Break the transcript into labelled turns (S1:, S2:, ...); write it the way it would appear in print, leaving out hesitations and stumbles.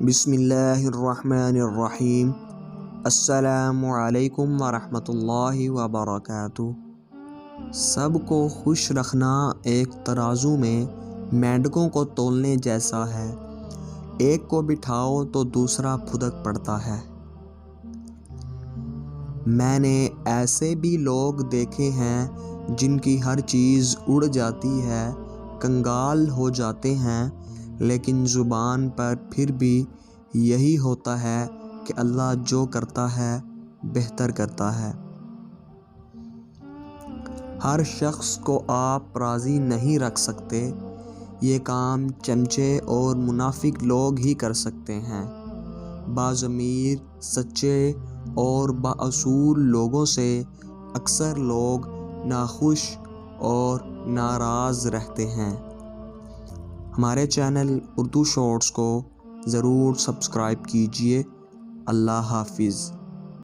S1: بسم اللہ الرحمن الرحیم۔ السلام علیکم ورحمۃ اللہ وبرکاتہ۔ سب کو خوش رکھنا ایک ترازو میں مینڈکوں کو تولنے جیسا ہے، ایک کو بٹھاؤ تو دوسرا پھدک پڑتا ہے۔ میں نے ایسے بھی لوگ دیکھے ہیں جن کی ہر چیز اڑ جاتی ہے، کنگال ہو جاتے ہیں، لیکن زبان پر پھر بھی یہی ہوتا ہے کہ اللہ جو کرتا ہے بہتر کرتا ہے۔ ہر شخص کو آپ راضی نہیں رکھ سکتے، یہ کام چمچے اور منافق لوگ ہی کر سکتے ہیں۔ باضمیر، سچے اور بااصول لوگوں سے اکثر لوگ ناخوش اور ناراض رہتے ہیں۔ ہمارے چینل اردو شارٹس کو ضرور سبسکرائب کیجیے۔ اللہ حافظ۔